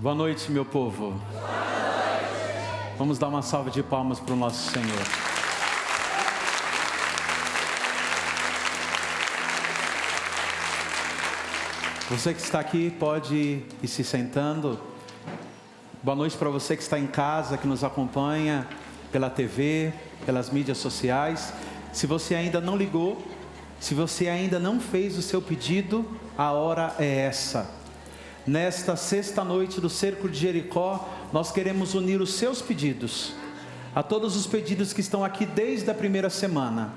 Boa noite, meu povo. Boa noite. Vamos dar uma salva de palmas para o nosso Senhor. Você que está aqui pode ir se sentando. Boa noite para você que está em casa, que nos acompanha pela TV, pelas mídias sociais. Se você ainda não ligou, se você ainda não fez o seu pedido, a hora é essa. Nesta sexta noite do Cerco de Jericó, nós queremos unir os seus pedidos a todos os pedidos que estão aqui desde a primeira semana.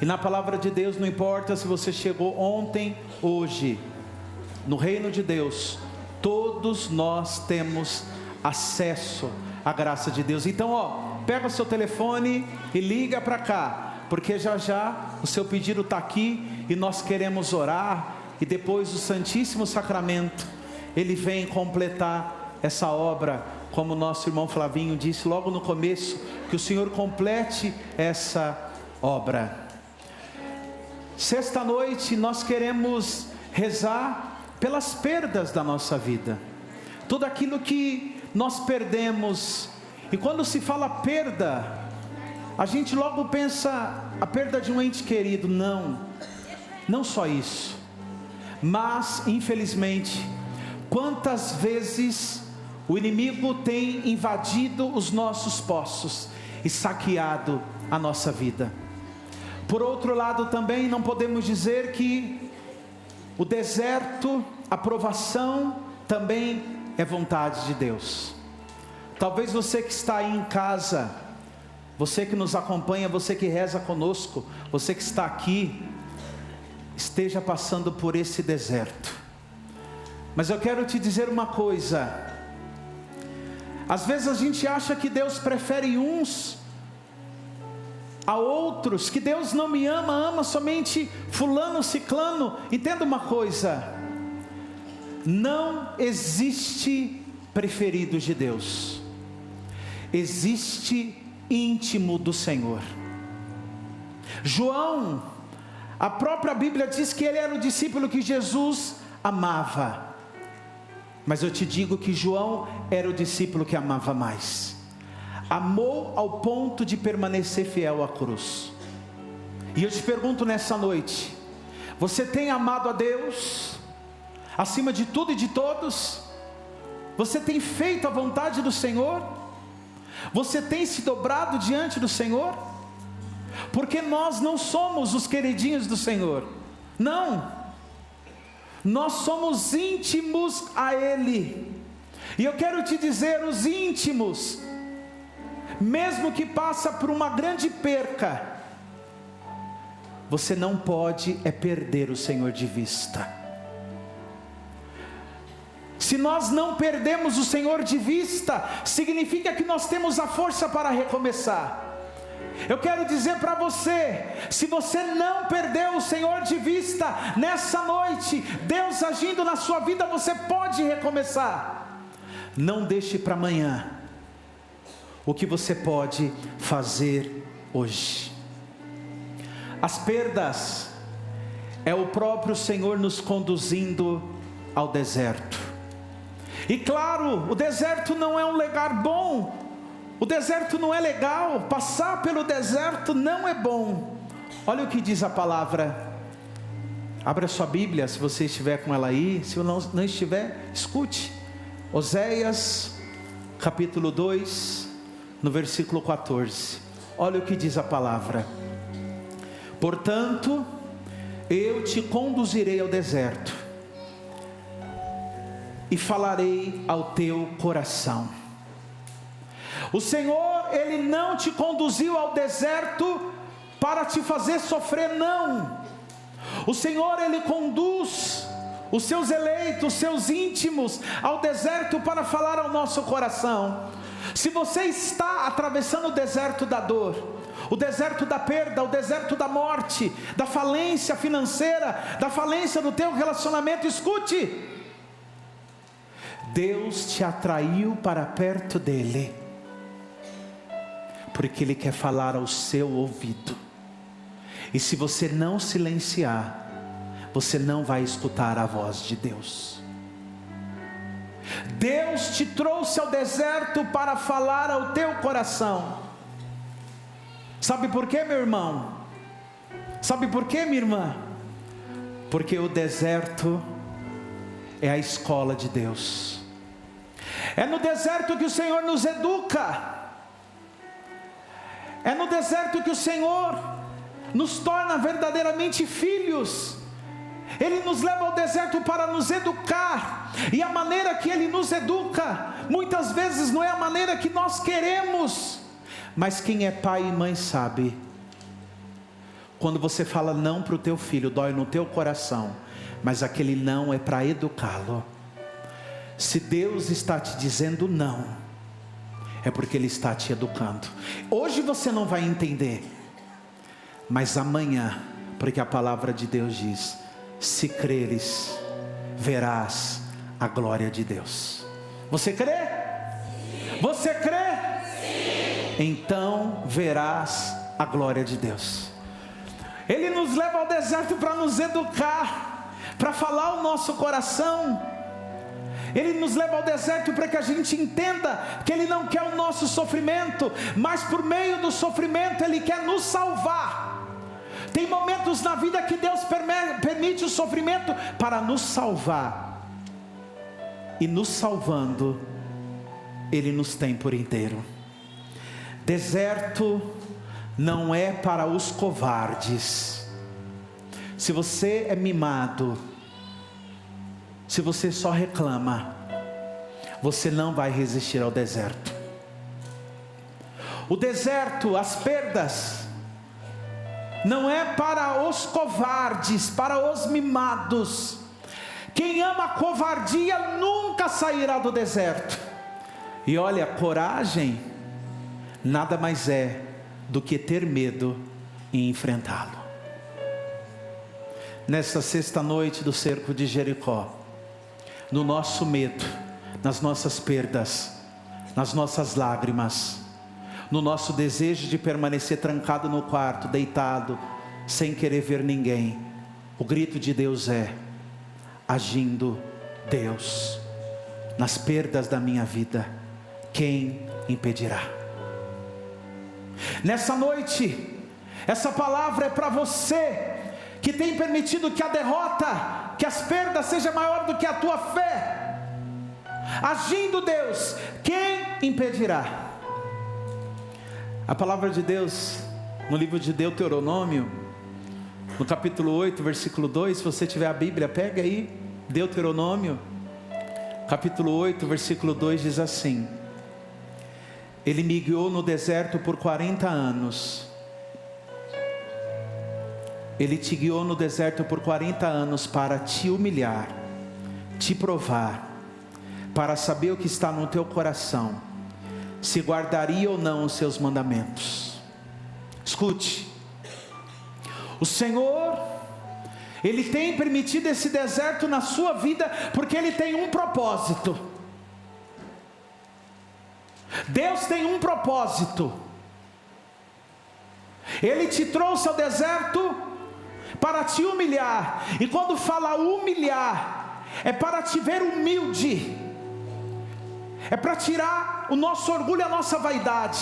E na palavra de Deus, não importa se você chegou ontem, hoje, no reino de Deus, todos nós temos acesso à graça de Deus. Então, pega o seu telefone e liga para cá, porque já já o seu pedido está aqui e nós queremos orar, e depois o Santíssimo Sacramento Ele vem completar essa obra, como o nosso irmão Flavinho disse logo no começo, que o Senhor complete essa obra. Sexta noite nós queremos rezar pelas perdas da nossa vida, tudo aquilo que nós perdemos. E quando se fala perda, a gente logo pensa a perda de um ente querido. Não só isso, mas infelizmente, quantas vezes o inimigo tem invadido os nossos poços e saqueado a nossa vida. Por outro lado também não podemos dizer que o deserto, a provação também é vontade de Deus. Talvez você que está aí em casa, você que nos acompanha, você que reza conosco, você que está aqui, esteja passando por esse deserto. Mas eu quero te dizer uma coisa: às vezes a gente acha que Deus prefere uns a outros, que Deus não me ama, ama somente fulano, ciclano. Entenda uma coisa: não existe preferidos de Deus, existe íntimo do Senhor. João, a própria Bíblia diz que ele era o discípulo que Jesus amava. Mas eu te digo que João era o discípulo que amava mais. Amou ao ponto de permanecer fiel à cruz. E eu te pergunto nessa noite: você tem amado a Deus acima de tudo e de todos? Você tem feito a vontade do Senhor? Você tem se dobrado diante do Senhor? Porque nós não somos os queridinhos do Senhor. Não. Nós somos íntimos a Ele. E eu quero te dizer, os íntimos, mesmo que passa por uma grande perca, você não pode perder o Senhor de vista. Se nós não perdemos o Senhor de vista, significa que nós temos a força para recomeçar. Eu quero dizer para você, se você não perdeu o Senhor de vista, nessa noite, Deus agindo na sua vida, você pode recomeçar. Não deixe para amanhã o que você pode fazer hoje. As perdas é o próprio Senhor nos conduzindo ao deserto. E claro, o deserto não é um lugar bom. O deserto não é legal, passar pelo deserto não é bom. Olha o que diz a palavra. Abra sua Bíblia, se você estiver com ela aí. Se não estiver, escute. Oséias, capítulo 2, no versículo 14. Olha o que diz a palavra. Portanto, eu te conduzirei ao deserto e falarei ao teu coração. O Senhor, Ele não te conduziu ao deserto para te fazer sofrer, não. O Senhor, Ele conduz os seus eleitos, os seus íntimos ao deserto para falar ao nosso coração. Se você está atravessando o deserto da dor, o deserto da perda, o deserto da morte, da falência financeira, da falência do teu relacionamento, escute: Deus te atraiu para perto dEle, porque Ele quer falar ao seu ouvido. E se você não silenciar, você não vai escutar a voz de Deus. Deus te trouxe ao deserto para falar ao teu coração. Sabe por quê, meu irmão? Sabe por quê, minha irmã? Porque o deserto é a escola de Deus. É no deserto que o Senhor nos educa. É no deserto que o Senhor nos torna verdadeiramente filhos. Ele nos leva ao deserto para nos educar. E a maneira que Ele nos educa, muitas vezes não é a maneira que nós queremos. Mas quem é pai e mãe sabe. Quando você fala não para o teu filho, dói no teu coração. Mas aquele não é para educá-lo. Se Deus está te dizendo não, é porque Ele está te educando. Hoje você não vai entender, mas amanhã, porque a palavra de Deus diz: se creres, verás a glória de Deus. Você crê? Sim. Você crê? Sim. Então verás a glória de Deus. Ele nos leva ao deserto para nos educar, para falar o nosso coração. Ele nos leva ao deserto para que a gente entenda que Ele não quer o nosso sofrimento, mas por meio do sofrimento Ele quer nos salvar. Tem momentos na vida que Deus permite o sofrimento para nos salvar. E nos salvando, Ele nos tem por inteiro. Deserto não é para os covardes. Se você é mimado, se você só reclama, você não vai resistir ao deserto. O deserto, as perdas, não é para os covardes, para os mimados. Quem ama a covardia nunca sairá do deserto. E olha, coragem nada mais é do que ter medo e enfrentá-lo. Nesta sexta noite do cerco de Jericó, no nosso medo, nas nossas perdas, nas nossas lágrimas, no nosso desejo de permanecer trancado no quarto, deitado, sem querer ver ninguém, o grito de Deus é: agindo Deus, nas perdas da minha vida, quem impedirá? Nessa noite, essa palavra é para você que tem permitido que a derrota, que as perdas seja maior do que a tua fé. Agindo Deus, quem impedirá? A palavra de Deus, no livro de Deuteronômio, no capítulo 8, versículo 2, se você tiver a Bíblia, pega aí, Deuteronômio, capítulo 8, versículo 2 diz assim: Ele me guiou no deserto por 40 anos. Ele te guiou no deserto por 40 anos para te humilhar, te provar, para saber o que está no teu coração, se guardaria ou não os seus mandamentos. Escute, o Senhor, Ele tem permitido esse deserto na sua vida, porque Ele tem um propósito. Deus tem um propósito. Ele te trouxe ao deserto para te humilhar. E quando fala humilhar, é para te ver humilde, é para tirar o nosso orgulho, a nossa vaidade,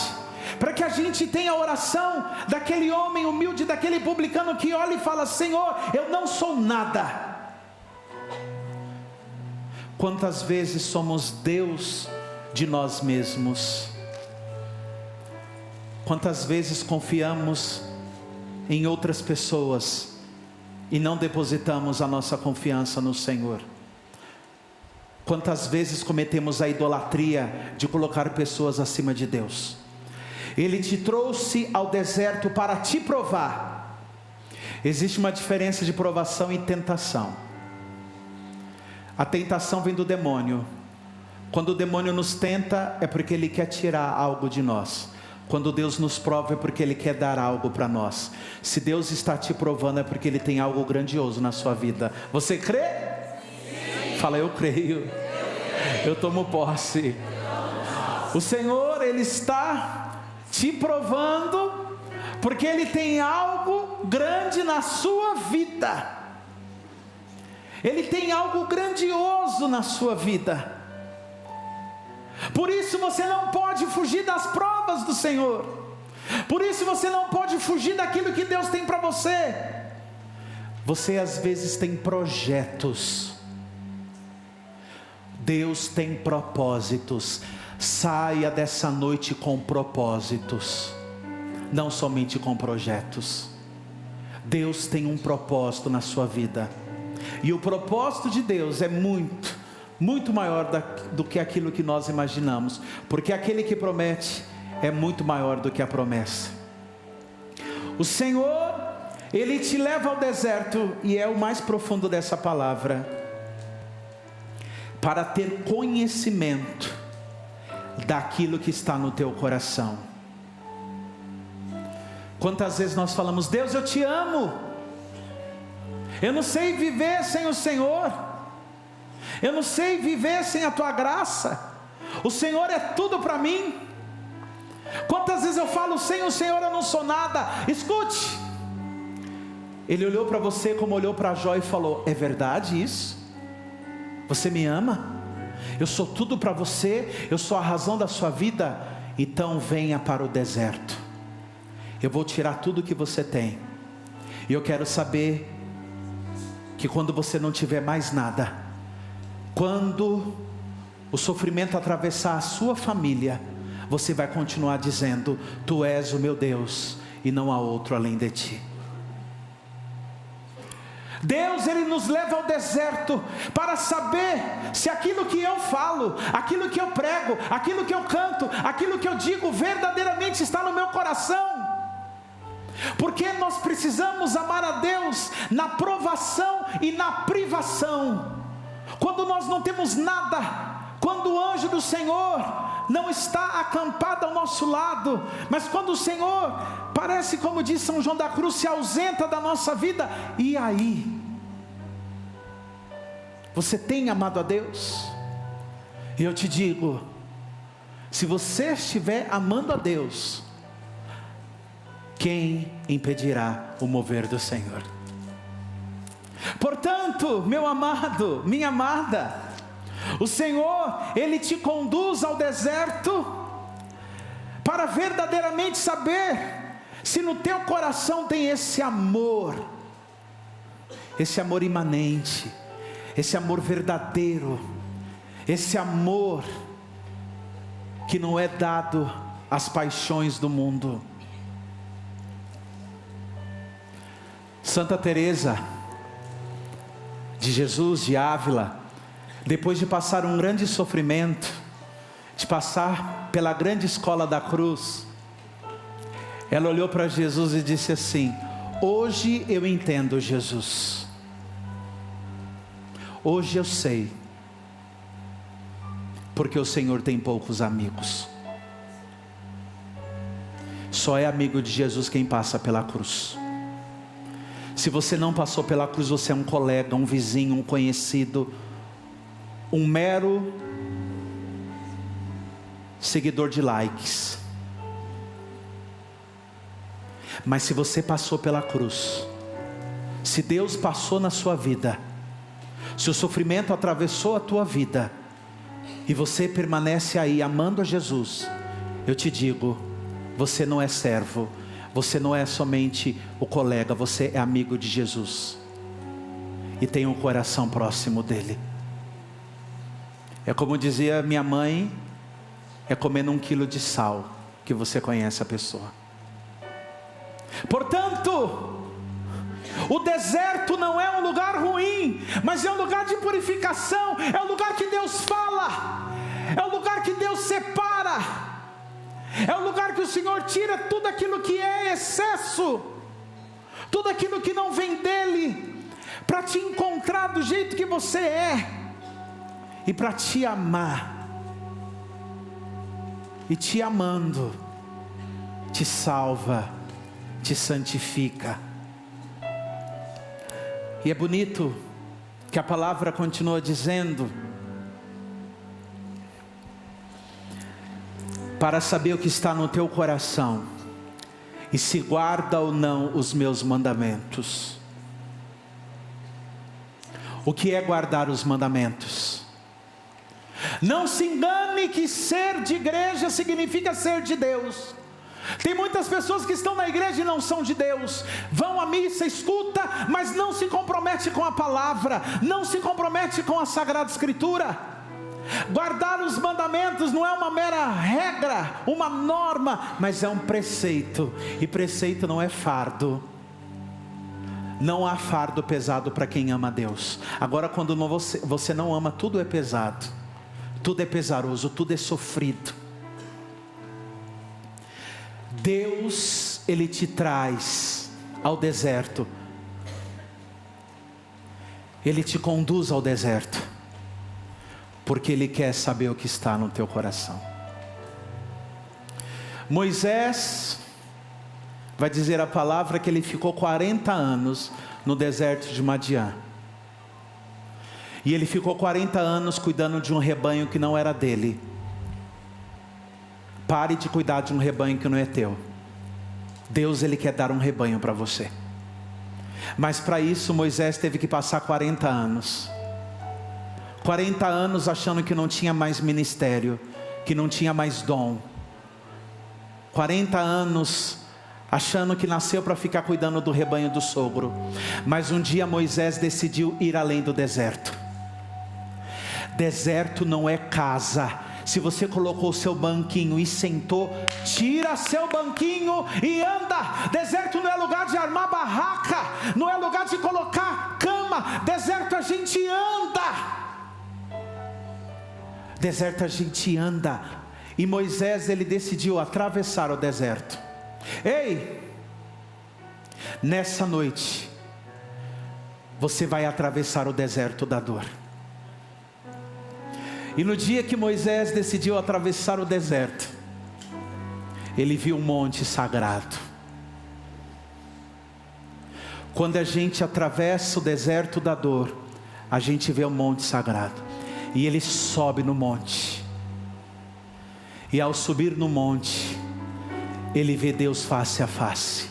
para que a gente tenha a oração daquele homem humilde, daquele publicano que olha e fala: Senhor, eu não sou nada. Quantas vezes somos Deus de nós mesmos? Quantas vezes confiamos em outras pessoas e não depositamos a nossa confiança no Senhor? Quantas vezes cometemos a idolatria de colocar pessoas acima de Deus? Ele te trouxe ao deserto para te provar. Existe uma diferença de provação e tentação. A tentação vem do demônio. Quando o demônio nos tenta, é porque ele quer tirar algo de nós. Quando Deus nos prova, é porque Ele quer dar algo para nós. Se Deus está te provando, é porque Ele tem algo grandioso na sua vida. Você crê? Sim. Fala: eu creio. Eu tomo posse. O Senhor, Ele está te provando, porque Ele tem algo grande na sua vida. Ele tem algo grandioso na sua vida. Por isso você não pode fugir das provas do Senhor. Por isso você não pode fugir daquilo que Deus tem para você. Você às vezes tem projetos. Deus tem propósitos. Saia dessa noite com propósitos, não somente com projetos. Deus tem um propósito na sua vida. E o propósito de Deus é muito maior do que aquilo que nós imaginamos. Porque aquele que promete é muito maior do que a promessa. O Senhor, Ele te leva ao deserto, e é o mais profundo dessa palavra, para ter conhecimento daquilo que está no teu coração. Quantas vezes nós falamos: Deus, eu te amo, eu não sei viver sem o Senhor, eu não sei viver sem a tua graça, o Senhor é tudo para mim. Quantas vezes eu falo: sem o Senhor eu não sou nada. Escute, Ele olhou para você como olhou para Jó e falou: é verdade isso? Você me ama? Eu sou tudo para você, eu sou a razão da sua vida. Então venha para o deserto, eu vou tirar tudo que você tem. E eu quero saber que quando você não tiver mais nada, quando o sofrimento atravessar a sua família, você vai continuar dizendo: tu és o meu Deus e não há outro além de ti. Deus, Ele nos leva ao deserto para saber se aquilo que eu falo, aquilo que eu prego, aquilo que eu canto, aquilo que eu digo verdadeiramente está no meu coração. Porque nós precisamos amar a Deus na provação e na privação. Quando nós não temos nada, quando o anjo do Senhor não está acampado ao nosso lado, mas quando o Senhor parece, como diz São João da Cruz, se ausenta da nossa vida, e aí? Você tem amado a Deus? E eu te digo, se você estiver amando a Deus, quem impedirá o mover do Senhor? Portanto, meu amado, minha amada, o Senhor, Ele te conduz ao deserto para verdadeiramente saber se no teu coração tem esse amor imanente, esse amor verdadeiro, esse amor que não é dado às paixões do mundo. Santa Teresa de Jesus de Ávila, depois de passar um grande sofrimento, de passar pela grande escola da cruz, ela olhou para Jesus e disse assim: hoje eu entendo, Jesus, hoje eu sei, porque o Senhor tem poucos amigos. Só é amigo de Jesus quem passa pela cruz. Se você não passou pela cruz, você é um colega, um vizinho, um conhecido, um mero seguidor de likes. Mas se você passou pela cruz, se Deus passou na sua vida, se o sofrimento atravessou a tua vida, e você permanece aí amando a Jesus, eu te digo, você não é servo, você não é somente o colega, você é amigo de Jesus, e tem um coração próximo dele. É como dizia minha mãe, é comendo 1 quilo de sal, que você conhece a pessoa. Portanto, o deserto não é um lugar ruim, mas é um lugar de purificação, é um lugar que Deus fala, é um lugar que Deus separa, é um lugar que o Senhor tira tudo aquilo que é excesso, tudo aquilo que não vem dEle, para te encontrar do jeito que você é, e para te amar, e te amando, te salva, te santifica. E é bonito que a palavra continua dizendo: para saber o que está no teu coração, e se guarda ou não os meus mandamentos. O que é guardar os mandamentos? Não se engane que ser de igreja significa ser de Deus. Tem muitas pessoas que estão na igreja e não são de Deus. Vão à missa, escuta, mas não se compromete com a palavra, não se compromete com a Sagrada Escritura. Guardar os mandamentos não é uma mera regra, uma norma, mas é um preceito. E preceito não é fardo. Não há fardo pesado para quem ama a Deus. Agora, quando você não ama, tudo é pesado, tudo é pesaroso, tudo é sofrido. Deus, Ele te traz ao deserto, Ele te conduz ao deserto, porque Ele quer saber o que está no teu coração. Moisés, vai dizer a palavra que ele ficou 40 anos no deserto de Madiã. E ele ficou 40 anos cuidando de um rebanho que não era dele. Pare de cuidar de um rebanho que não é teu. Deus, Ele quer dar um rebanho para você. Mas para isso Moisés teve que passar 40 anos. 40 anos achando que não tinha mais ministério, que não tinha mais dom. 40 anos achando que nasceu para ficar cuidando do rebanho do sogro. Mas um dia Moisés decidiu ir além do deserto. Deserto não é casa. Se você colocou seu banquinho e sentou, tira seu banquinho e anda. Deserto não é lugar de armar barraca, não é lugar de colocar cama. Deserto a gente anda. Deserto a gente anda. E Moisés, ele decidiu atravessar o deserto. Ei, nessa noite você vai atravessar o deserto da dor. E no dia que Moisés decidiu atravessar o deserto, ele viu um monte sagrado. Quando a gente atravessa o deserto da dor, a gente vê um monte sagrado. E ele sobe no monte. E ao subir no monte, ele vê Deus face a face.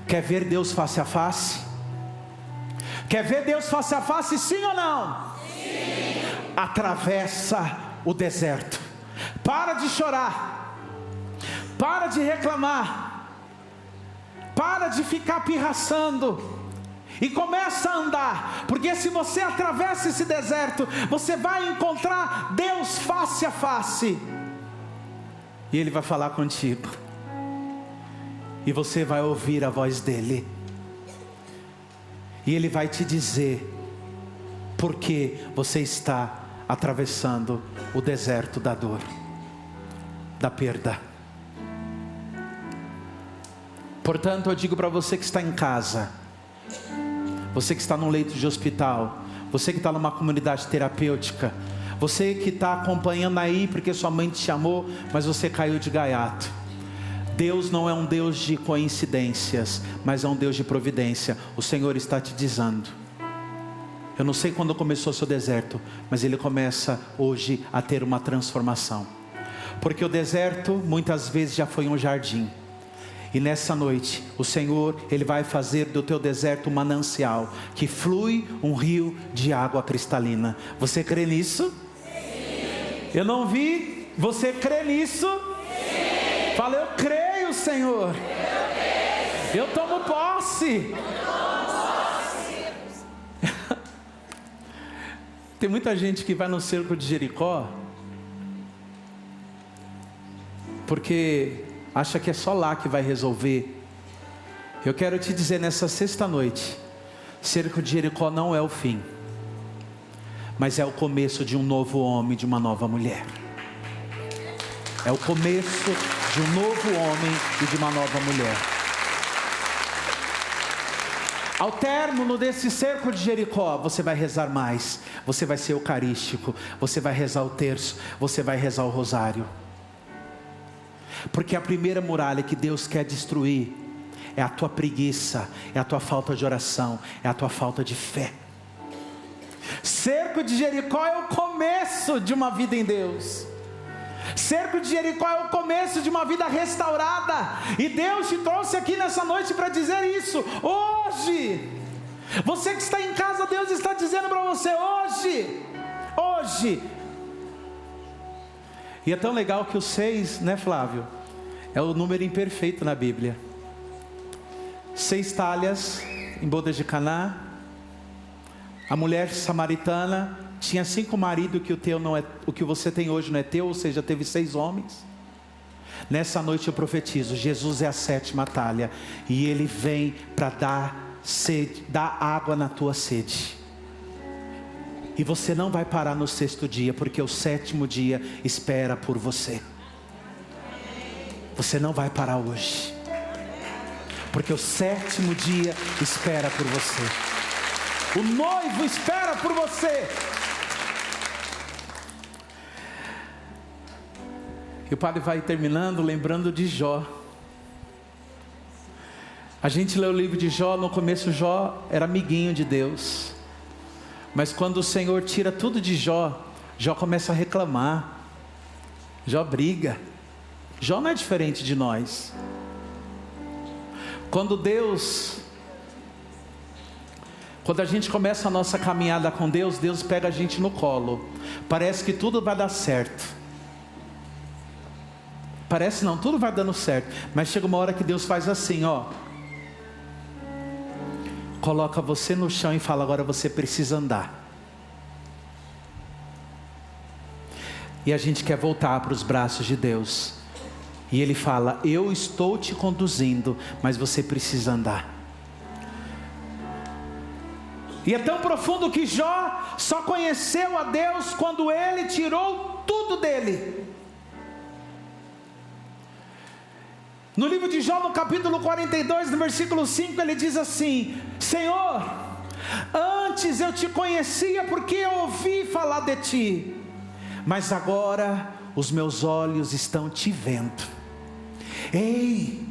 Quer ver Deus face a face? Quer ver Deus face a face, sim ou não? Sim. Atravessa o deserto. Para de chorar. Para de reclamar. Para de ficar pirraçando. E começa a andar. Porque se você atravessa esse deserto, você vai encontrar Deus face a face. E Ele vai falar contigo. E você vai ouvir a voz dEle. E Ele vai te dizer porque você está atravessando o deserto da dor, da perda. Portanto, eu digo para você que está em casa, você que está num leito de hospital, você que está numa comunidade terapêutica, você que está acompanhando aí porque sua mãe te chamou, mas você caiu de gaiato. Deus não é um Deus de coincidências, mas é um Deus de providência. O Senhor está te dizendo. Eu não sei quando começou o seu deserto, mas ele começa hoje a ter uma transformação. Porque o deserto muitas vezes já foi um jardim. E nessa noite, o Senhor, Ele vai fazer do teu deserto um manancial, que flui um rio de água cristalina. Você crê nisso? Sim. Eu não vi. Você crê nisso? Sim. Fala, eu creio, Senhor. Eu tomo posse. Tem muita gente que vai no cerco de Jericó porque acha que é só lá que vai resolver. Eu quero te dizer nessa sexta-noite, cerco de Jericó não é o fim, mas é o começo de um novo homem, de uma nova mulher. É o começo de um novo homem e de uma nova mulher. Ao término desse cerco de Jericó, você vai rezar mais, você vai ser eucarístico, você vai rezar o terço, você vai rezar o rosário. Porque a primeira muralha que Deus quer destruir é a tua preguiça, é a tua falta de oração, é a tua falta de fé. Cerco de Jericó é o começo de uma vida em Deus. Cerco de Jericó é o começo de uma vida restaurada. E Deus te trouxe aqui nessa noite para dizer isso. Hoje, você que está em casa, Deus está dizendo para você: hoje, E é tão legal que o 6, né, Flávio? É o número imperfeito na Bíblia. 6 talhas em bodas de Caná. A mulher samaritana tinha 5 maridos, que o teu não é, o que você tem hoje não é teu, ou seja, teve 6 homens. Nessa noite eu profetizo, Jesus é a 7ª talha, e Ele vem para dar sede, dar água na tua sede. E você não vai parar no 6º dia, porque o 7º dia espera por você. Você não vai parar hoje, porque o 7º dia espera por você. O noivo espera por você. E o padre vai terminando lembrando de Jó. A gente lê o livro de Jó, no começo Jó era amiguinho de Deus. Mas quando o Senhor tira tudo de Jó, Jó começa a reclamar. Jó briga. Jó não é diferente de nós. Quando a gente começa a nossa caminhada com Deus, Deus pega a gente no colo. Parece que tudo vai dar certo. Parece não, tudo vai dando certo. Mas chega uma hora que Deus faz assim, ó. Coloca você no chão e fala, agora você precisa andar. E a gente quer voltar para os braços de Deus. E Ele fala, eu estou te conduzindo, mas você precisa andar. E é tão profundo que Jó só conheceu a Deus quando Ele tirou tudo dele. No livro de Jó, no capítulo 42, no versículo 5, ele diz assim: Senhor, antes eu te conhecia porque eu ouvi falar de ti, mas agora os meus olhos estão te vendo. Ei,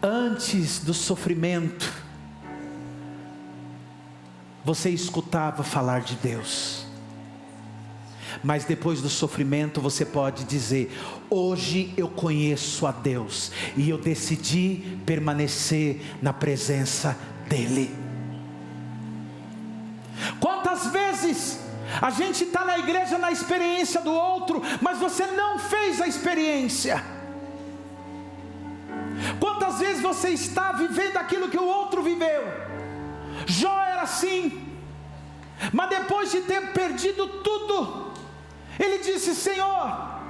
antes do sofrimento, você escutava falar de Deus. Mas depois do sofrimento você pode dizer, hoje eu conheço a Deus, e eu decidi permanecer na presença dEle. Quantas vezes a gente está na igreja na experiência do outro, mas você não fez a experiência. Quantas vezes você está vivendo aquilo que o outro viveu? Jó era assim, mas depois de ter perdido tudo, ele disse, Senhor,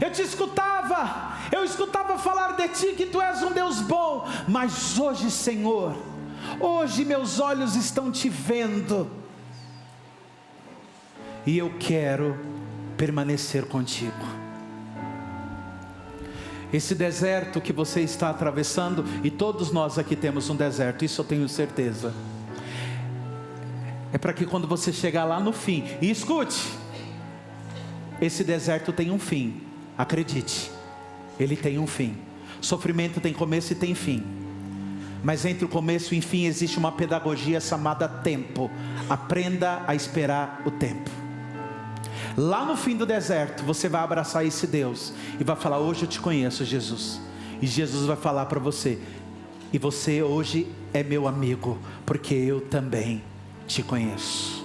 eu te escutava, eu escutava falar de ti, que tu és um Deus bom, mas hoje, Senhor, hoje meus olhos estão te vendo, e eu quero permanecer contigo. Esse deserto que você está atravessando, e todos nós aqui temos um deserto, isso eu tenho certeza, é para que quando você chegar lá no fim, e escute, esse deserto tem um fim, acredite, ele tem um fim. Sofrimento tem começo e tem fim, mas entre o começo e o fim existe uma pedagogia chamada tempo. Aprenda a esperar o tempo. Lá no fim do deserto você vai abraçar esse Deus e vai falar, hoje eu te conheço, Jesus. E Jesus vai falar para você, e você hoje é meu amigo, porque eu também te conheço.